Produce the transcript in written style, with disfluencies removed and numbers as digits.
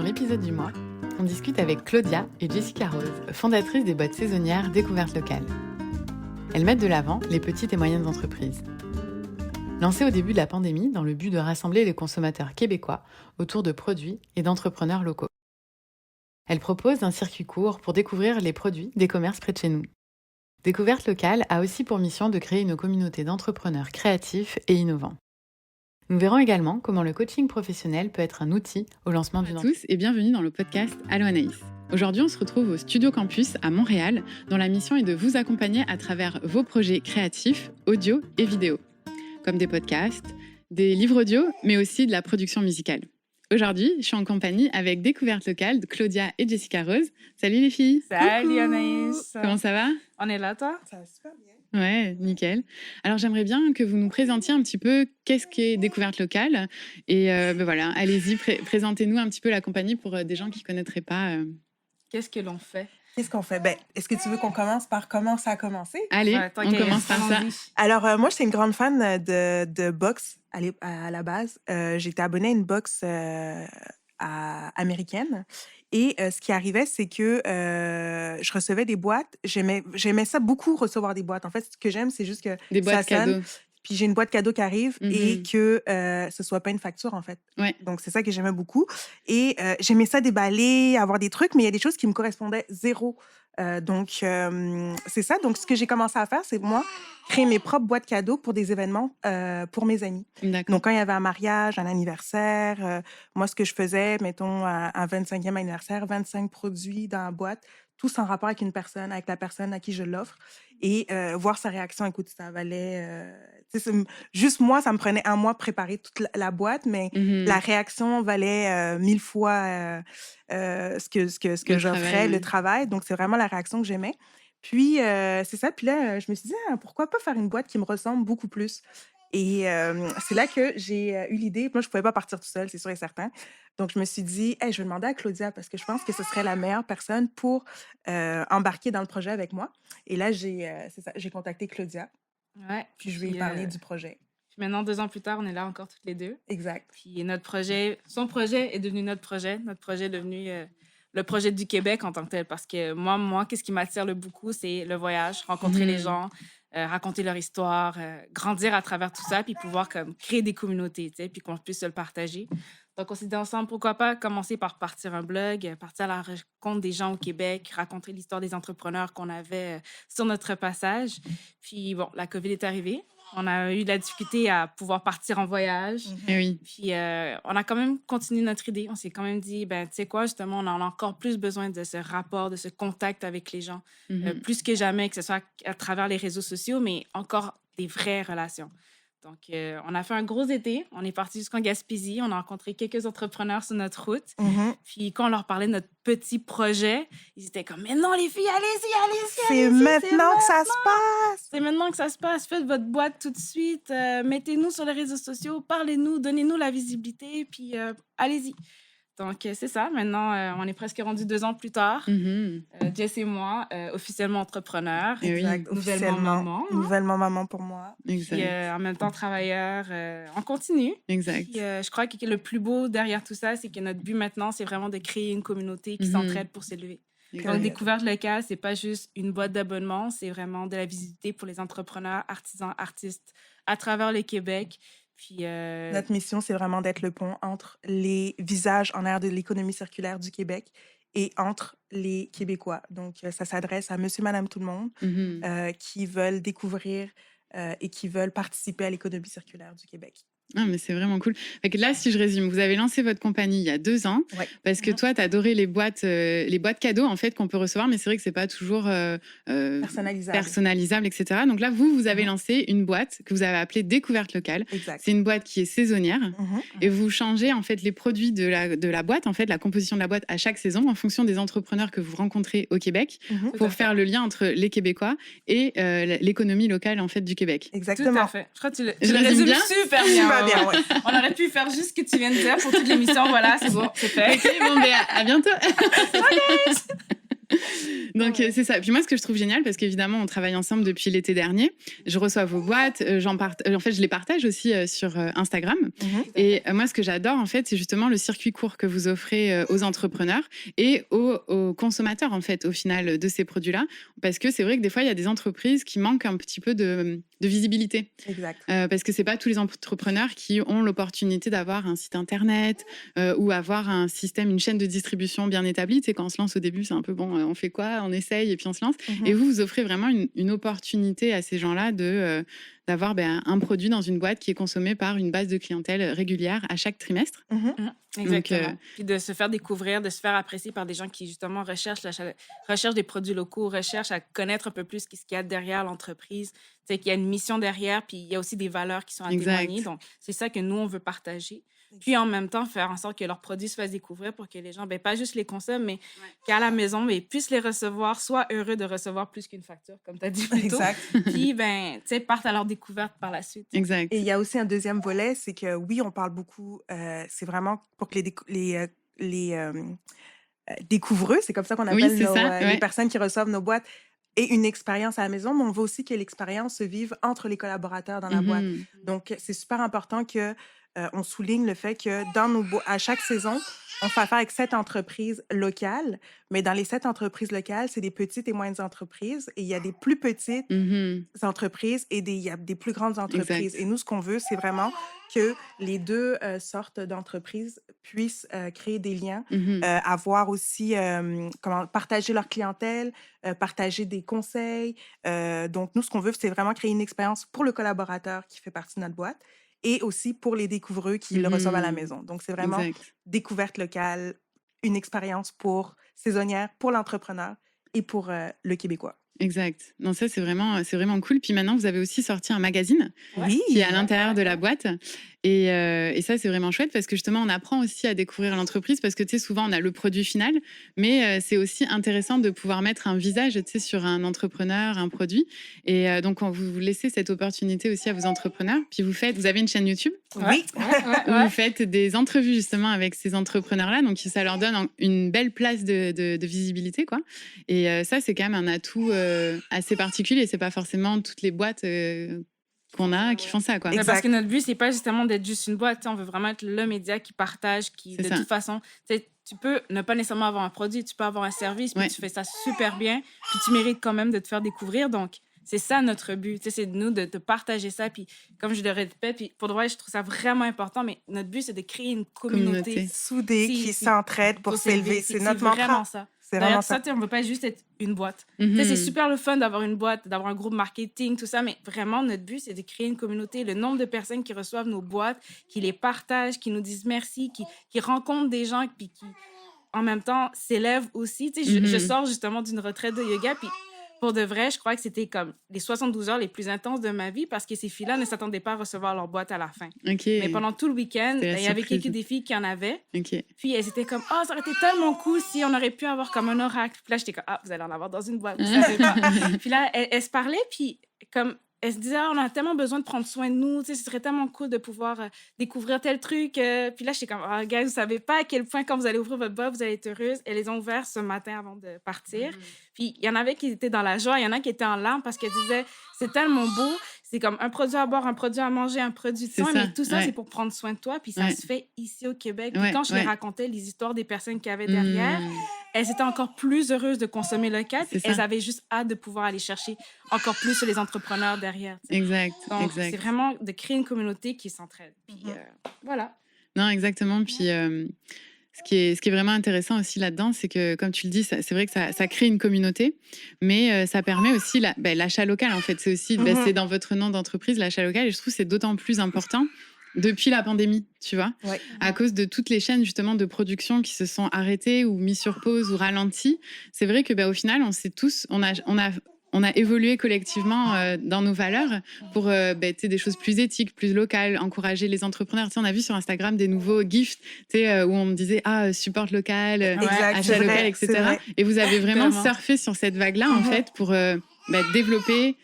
Dans l'épisode du mois, on discute avec Claudia et Jessica Rose, fondatrices des boîtes saisonnières Découvertes Locales. Elles mettent de l'avant les petites et moyennes entreprises. Lancées au début de la pandémie dans le but de rassembler les consommateurs québécois autour de produits et d'entrepreneurs locaux. Elles proposent un circuit court pour découvrir les produits des commerces près de chez nous. Découvertes Locales a aussi pour mission de créer une communauté d'entrepreneurs créatifs et innovants. Nous verrons également comment le coaching professionnel peut être un outil au lancement d'une entreprise. Bonjour à tous et bienvenue dans le podcast Allo Anaïs. Aujourd'hui, on se retrouve au Studio Campus à Montréal, dont la mission est de vous accompagner à travers vos projets créatifs, audio et vidéo, comme des podcasts, des livres audio, mais aussi de la production musicale. Aujourd'hui, je suis en compagnie avec Découvertes Locales de Claudia et Jessica Rose. Salut les filles. Salut Anaïs. Comment ça va? On est là, toi? Ça va super bien. Ouais, nickel. Alors, j'aimerais bien que vous nous présentiez un petit peu qu'est-ce qu'est Découverte Locale. Et voilà, allez-y, présentez-nous un petit peu la compagnie pour des gens qui ne connaîtraient pas. Qu'est-ce que l'on fait? Qu'est-ce qu'on fait? Est-ce que tu veux qu'on commence par comment ça a commencé? Allez, Ouais, on commence par ça. Alors, moi, je suis une grande fan de boxe à la base. J'étais abonnée à une boxe américaine. Et ce qui arrivait, c'est que je recevais des boîtes. J'aimais ça beaucoup, recevoir des boîtes. En fait, ce que j'aime, c'est juste que Des boîtes ça sonne, cadeaux. puis j'ai une boîte cadeau qui arrive et que ce soit pas une facture, en fait. Ouais. Donc, c'est ça que j'aimais beaucoup. Et j'aimais ça déballer, avoir des trucs, mais il y a des choses qui me correspondaient zéro. C'est ça. Donc, ce que j'ai commencé à faire, c'est moi créer mes propres boîtes cadeaux pour des événements pour mes amis. D'accord. Donc, quand il y avait un mariage, un anniversaire, moi, ce que je faisais, mettons, un 25e anniversaire, 25 produits dans la boîte, tous en rapport avec une personne, avec la personne à qui je l'offre. Et voir sa réaction, écoute, ça valait... juste moi, ça me prenait un mois de préparer toute la boîte, mais la réaction valait 1000 fois ce que j'offrais, le travail. Donc, c'est vraiment la réaction que j'aimais. Puis, c'est ça. Puis là, je me suis dit, pourquoi pas faire une boîte qui me ressemble beaucoup plus? Et c'est là que j'ai eu l'idée. Moi, je ne pouvais pas partir tout seul, c'est sûr et certain. Donc, je me suis dit, hey, je vais demander à Claudia parce que je pense que ce serait la meilleure personne pour embarquer dans le projet avec moi. Et là, j'ai contacté Claudia. Ouais. Puis, je lui ai parlé du projet. Puis maintenant, 2 ans plus tard, on est là encore toutes les deux. Exact. Puis son projet est devenu notre projet. Notre projet est devenu le projet du Québec en tant que tel. Parce que moi, qu'est-ce qui m'attire le beaucoup, c'est le voyage, rencontrer les gens, raconter leur histoire, grandir à travers tout ça, puis pouvoir créer des communautés, tu sais, puis qu'on puisse se le partager. Donc, on s'est dit ensemble, pourquoi pas commencer par partir un blog, partir à la rencontre des gens au Québec, raconter l'histoire des entrepreneurs qu'on avait sur notre passage. Puis, bon, la COVID est arrivée. On a eu de la difficulté à pouvoir partir en voyage. Eh oui. Puis, on a quand même continué notre idée. On s'est quand même dit, tu sais quoi, justement, on en a encore plus besoin de ce rapport, de ce contact avec les gens, plus que jamais, que ce soit à travers les réseaux sociaux, mais encore des vraies relations. Donc, on a fait un gros été. On est parti jusqu'en Gaspésie. On a rencontré quelques entrepreneurs sur notre route. Puis, quand on leur parlait de notre petit projet, ils étaient comme, mais non, les filles, allez-y. C'est maintenant que ça se passe. C'est maintenant que ça se passe. Faites votre boîte tout de suite. Mettez-nous sur les réseaux sociaux. Parlez-nous. Donnez-nous la visibilité. Puis, allez-y. Donc, c'est ça. Maintenant, on est presque rendu 2 ans plus tard. Jess et moi, officiellement entrepreneurs. Exact. Nouvellement maman. Nouvellement maman pour moi. Exact. Puis, en même temps, travailleur. On continue. Exact. Puis, je crois que le plus beau derrière tout ça, c'est que notre but maintenant, c'est vraiment de créer une communauté qui s'entraide pour s'élever. Donc, Découverte Locale, c'est pas juste une boîte d'abonnement, c'est vraiment de la visibilité pour les entrepreneurs, artisans, artistes à travers le Québec. Puis, Notre mission, c'est vraiment d'être le pont entre les visages en ère de l'économie circulaire du Québec et entre les Québécois. Donc, ça s'adresse à monsieur, madame, tout le monde qui veulent découvrir et qui veulent participer à l'économie circulaire du Québec. Ah, mais c'est vraiment cool. Fait que là, si je résume, vous avez lancé votre compagnie il y a 2 ans parce que toi, tu as adoré les boîtes cadeaux en fait qu'on peut recevoir, mais c'est vrai que c'est pas toujours personnalisable, etc. Donc là, vous avez lancé une boîte que vous avez appelée Découverte Locale. Exact. C'est une boîte qui est saisonnière et vous changez en fait les produits de la boîte, en fait, la composition de la boîte à chaque saison en fonction des entrepreneurs que vous rencontrez au Québec pour faire le lien entre les Québécois et l'économie locale en fait du Québec. Exactement. Tout à fait. Je crois que tu le résume résumes bien? super bien. Bien, ouais. On aurait pu faire juste ce que tu viens de dire pour toute l'émission. Voilà, c'est bon, c'est fait. Ok, bon, à bientôt. Donc, c'est ça. Puis moi, ce que je trouve génial, parce qu'évidemment, on travaille ensemble depuis l'été dernier. Je reçois vos boîtes. En fait, je les partage aussi sur Instagram. Et moi, ce que j'adore, en fait, c'est justement le circuit court que vous offrez aux entrepreneurs et aux consommateurs, en fait, au final, de ces produits-là. Parce que c'est vrai que des fois, il y a des entreprises qui manquent un petit peu de visibilité. Exact. Parce que c'est pas tous les entrepreneurs qui ont l'opportunité d'avoir un site internet ou avoir un système, une chaîne de distribution bien établie. Tu sais, quand on se lance au début, c'est un peu bon, on fait quoi, on essaye et puis on se lance. Et vous offrez vraiment une opportunité à ces gens-là d'avoir un produit dans une boîte qui est consommé par une base de clientèle régulière à chaque trimestre. Exactement. Puis de se faire découvrir, de se faire apprécier par des gens qui, justement, recherchent des produits locaux, recherchent à connaître un peu plus ce qu'il y a derrière l'entreprise. Tu sais, qu'il y a une mission derrière, puis il y a aussi des valeurs qui sont à témoigner. Donc, c'est ça que nous, on veut partager. Puis, en même temps, faire en sorte que leurs produits se fassent découvrir pour que les gens, pas juste les consomment, mais qu'à la maison, puissent les recevoir, soient heureux de recevoir plus qu'une facture, comme tu as dit plus tôt. Exact. Puis, tu sais, partent à leur découverte par la suite. Exact. Et il y a aussi un deuxième volet, c'est que oui, on parle beaucoup, c'est vraiment pour que les découvreux, c'est comme ça qu'on appelle les personnes qui reçoivent nos boîtes, aient une expérience à la maison, mais on veut aussi que l'expérience se vive entre les collaborateurs dans la boîte. Donc, c'est super important que on souligne le fait que à chaque saison, on fait affaire avec 7 entreprises locales, mais dans les 7 entreprises locales, c'est des petites et moyennes entreprises, et il y a des plus petites entreprises et il y a des plus grandes entreprises. Et nous, ce qu'on veut, c'est vraiment que les deux sortes d'entreprises puissent créer des liens, avoir aussi, partager leur clientèle, partager des conseils. Donc, nous, ce qu'on veut, c'est vraiment créer une expérience pour le collaborateur qui fait partie de notre boîte, et aussi pour les découvreux qui le reçoivent à la maison. Donc, c'est vraiment découverte locale, une expérience saisonnière pour l'entrepreneur et pour le Québécois. Exact. Non, ça, c'est vraiment cool. Puis maintenant, vous avez aussi sorti un magazine qui est à l'intérieur de la boîte. Et ça, c'est vraiment chouette parce que justement, on apprend aussi à découvrir l'entreprise parce que, tu sais, souvent, on a le produit final, mais c'est aussi intéressant de pouvoir mettre un visage, tu sais, sur un entrepreneur, un produit. Et donc, vous laissez cette opportunité aussi à vos entrepreneurs. Puis vous avez une chaîne YouTube où vous faites des entrevues justement avec ces entrepreneurs-là. Donc, ça leur donne une belle place de visibilité, quoi. Et ça, c'est quand même un atout assez particulier. C'est pas forcément toutes les boîtes qu'on a qui font ça, quoi. Parce que notre but, c'est pas justement d'être juste une boîte. On veut vraiment être le média qui partage, qui, de toute façon, tu peux ne pas nécessairement avoir un produit, tu peux avoir un service, puis tu fais ça super bien, puis tu mérites quand même de te faire découvrir. Donc, c'est ça notre but. C'est de nous de partager ça. Puis, comme je le répète, puis pour de vrai, je trouve ça vraiment important, mais notre but, c'est de créer une communauté soudée qui s'entraide pour s'élever. C'est notre mantra. Vraiment ça. D'ailleurs, ça, on ne veut pas juste être une boîte. C'est super le fun d'avoir une boîte, d'avoir un groupe marketing, tout ça, mais vraiment, notre but, c'est de créer une communauté. Le nombre de personnes qui reçoivent nos boîtes, qui les partagent, qui nous disent merci, qui rencontrent des gens, puis qui, en même temps, s'élèvent aussi. Je sors justement d'une retraite de yoga, puis pour de vrai, je crois que c'était comme les 72 heures les plus intenses de ma vie parce que ces filles-là ne s'attendaient pas à recevoir leur boîte à la fin. Mais pendant tout le week-end, il y avait quelques des filles qui en avaient. Puis elles étaient comme « Oh, ça aurait été tellement cool si on aurait pu avoir comme un oracle. » Puis là, j'étais comme « Ah, vous allez en avoir dans une boîte. » Vous savez pas. Puis là, elles se parlaient, puis comme... Elle se disait, on a tellement besoin de prendre soin de nous, ce serait tellement cool de pouvoir découvrir tel truc. Puis là, j'étais comme, gars, vous savez pas à quel point, quand vous allez ouvrir votre boîte, vous allez être heureuse. Elles les ont ouvertes ce matin avant de partir. Puis il y en avait qui étaient dans la joie, il y en a qui étaient en larmes parce qu'elles disaient, c'est tellement beau, c'est comme un produit à boire, un produit à manger, un produit de soin, mais tout ça, c'est pour prendre soin de toi. Puis ça se fait ici au Québec. Puis quand je les racontais, les histoires des personnes qu'il y avait derrière, elles étaient encore plus heureuses de consommer local. Elles avaient juste hâte de pouvoir aller chercher encore plus sur les entrepreneurs derrière. Exact. Donc, c'est vraiment de créer une communauté qui s'entraide. Puis voilà. Non, exactement. Puis ce qui est vraiment intéressant aussi là-dedans, c'est que, comme tu le dis, c'est vrai que ça crée une communauté, mais ça permet aussi l'achat local, en fait. C'est aussi, c'est dans votre nom d'entreprise, l'achat local. Et je trouve que c'est d'autant plus important depuis la pandémie, tu vois, à cause de toutes les chaînes justement de production qui se sont arrêtées ou mises sur pause ou ralenties. C'est vrai que au final, on a évolué collectivement dans nos valeurs pour des choses plus éthiques, plus locales, encourager les entrepreneurs. On a vu sur Instagram des nouveaux gifts où on me disait support local, achat local, etc. Et vous avez vraiment surfé sur cette vague-là en fait pour développer